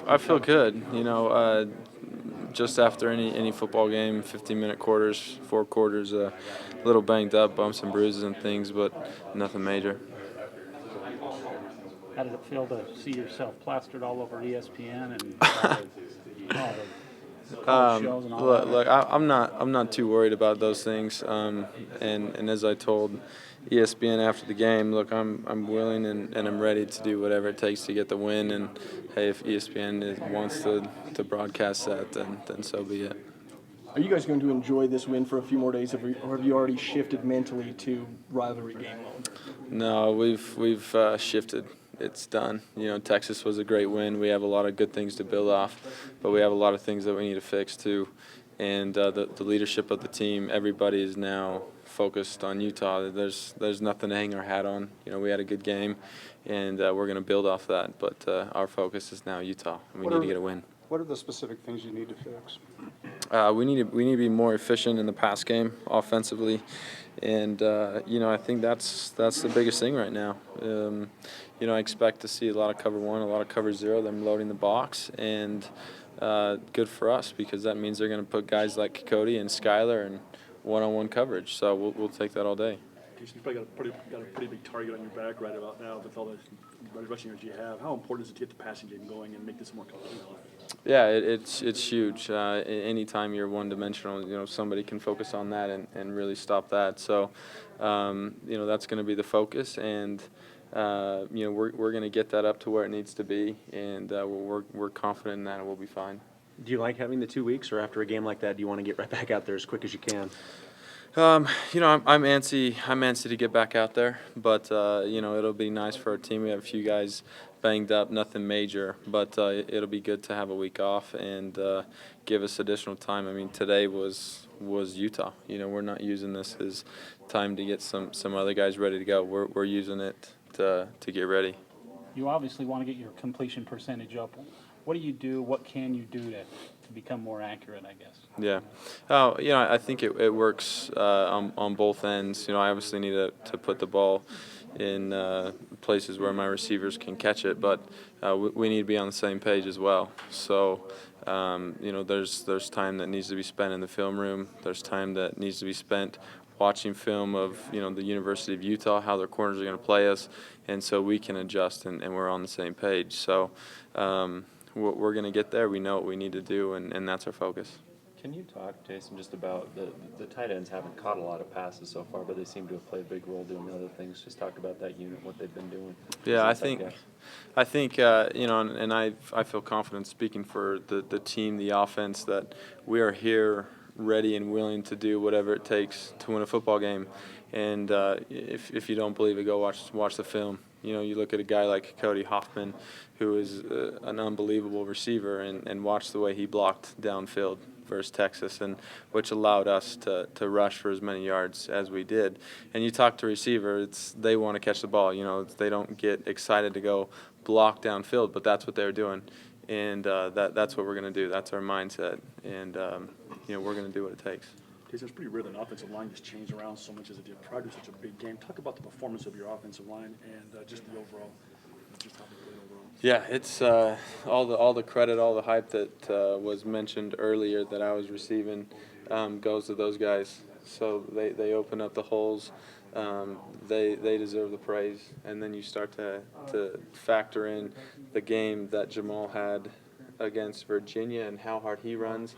I feel good. Just after any football game, 15-minute quarters, 4 quarters, a little banged up, bumps and bruises and things, but nothing major. How did it feel to see yourself plastered all over ESPN and all the college shows and all Look, that? look, I'm not too worried about those things. And as I told ESPN after the game, look, I'm willing and I'm ready to do whatever it takes to get the win. And hey, if ESPN wants to broadcast that, then so be it. Are you guys going to enjoy this win for a few more days, or have you already shifted mentally to rivalry game mode? No, we've shifted. It's done. Texas was a great win. We have a lot of good things to build off, but we have a lot of things that we need to fix too. And the leadership of the team, everybody is now focused on Utah. There's nothing to hang our hat on. We had a good game, and we're going to build off that. But our focus is now Utah, and we need to get a win. What are the specific things you need to fix? We need to be more efficient in the pass game offensively, and I think that's the biggest thing right now. I expect to see a lot of cover one, a lot of cover zero, them loading the box, and good for us because that means they're going to put guys like Cody and Skyler in one-on-one coverage. So we'll take that all day. You've probably got a pretty big target on your back right about now with all the rushing yards you have. How important is it to get the passing game going and make this more competitive? Yeah, it's huge. Anytime you're one-dimensional, somebody can focus on that and really stop that. So, that's going to be the focus, and we're going to get that up to where it needs to be, and we're confident in that, and we'll be fine. Do you like having the 2 weeks, or after a game like that, do you want to get right back out there as quick as you can? I'm antsy to get back out there, but it'll be nice for our team. We have a few guys banged up, nothing major, but it'll be good to have a week off and give us additional time. I mean, today was Utah. We're not using this as time to get some other guys ready to go. We're using it to get ready. You obviously want to get your completion percentage up. What do you do? What can you do to become more accurate, I guess? Yeah. I think it works on both ends. I obviously need to put the ball in places where my receivers can catch it, but we need to be on the same page as well. So, there's time that needs to be spent in the film room. There's time that needs to be spent watching film of, the University of Utah, how their corners are going to play us, and so we can adjust and we're on the same page. So, we're going to get there. We know what we need to do, and that's our focus. Can you talk, Taysom, just about the tight ends haven't caught a lot of passes so far, but they seem to have played a big role doing other things. Just talk about that unit, what they've been doing. Yeah, I think, and I feel confident speaking for the team, the offense, that we are here ready and willing to do whatever it takes to win a football game. And if you don't believe it, go watch the film. You look at a guy like Cody Hoffman, who is an unbelievable receiver, and watch the way he blocked downfield versus Texas, and which allowed us to rush for as many yards as we did. And you talk to receiver, they want to catch the ball. They don't get excited to go block downfield, but that's what they're doing, and that's what we're going to do. That's our mindset, and we're going to do what it takes. It's pretty rare that an offensive line just changed around so much as it did prior to such a big game. Talk about the performance of your offensive line and just the overall, just how they played overall. Yeah, it's all the credit, all the hype that was mentioned earlier that I was receiving goes to those guys. So they open up the holes. They deserve the praise, and then you start to factor in the game that Jamal had against Virginia and how hard he runs.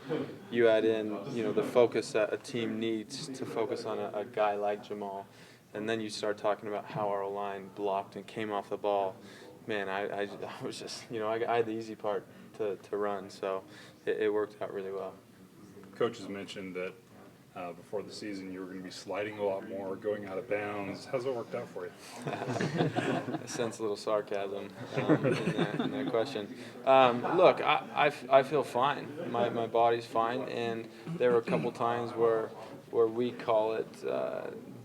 You add in, the focus that a team needs to focus on a guy like Jamal, and then you start talking about how our line blocked and came off the ball. Man, I was just, I had the easy part to run, so it worked out really well. Coaches mentioned that before the season you were going to be sliding a lot more, going out of bounds. How's it worked out for you? I sense a little sarcasm in that question. Look, I feel fine. My body's fine, and there were a couple times where we call it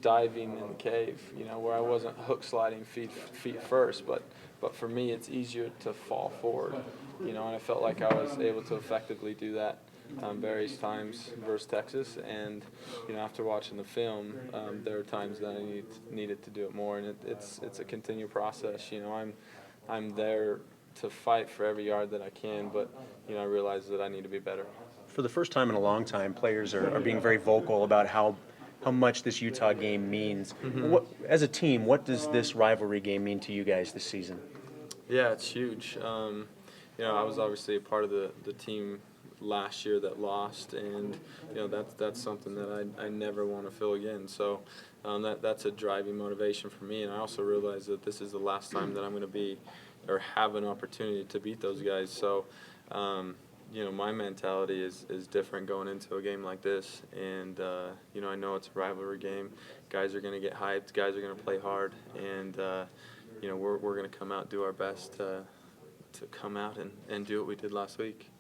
diving in the cave, where I wasn't hook sliding feet first, but for me it's easier to fall forward, and I felt like I was able to effectively do that various times versus Texas, and after watching the film, there are times that I needed to do it more, and it's a continual process. I'm there to fight for every yard that I can, but I realize that I need to be better. For the first time in a long time, players are being very vocal about how much this Utah game means. As a team, what does this rivalry game mean to you guys this season? Yeah, it's huge. I was obviously a part of the team last year that lost, and that's something that I never want to feel again. So that's a driving motivation for me, and I also realize that this is the last time that I'm going to be or have an opportunity to beat those guys. So my mentality is different going into a game like this, and I know it's a rivalry game. Guys are going to get hyped. Guys are going to play hard, and we're going to come out, do our best to come out and do what we did last week.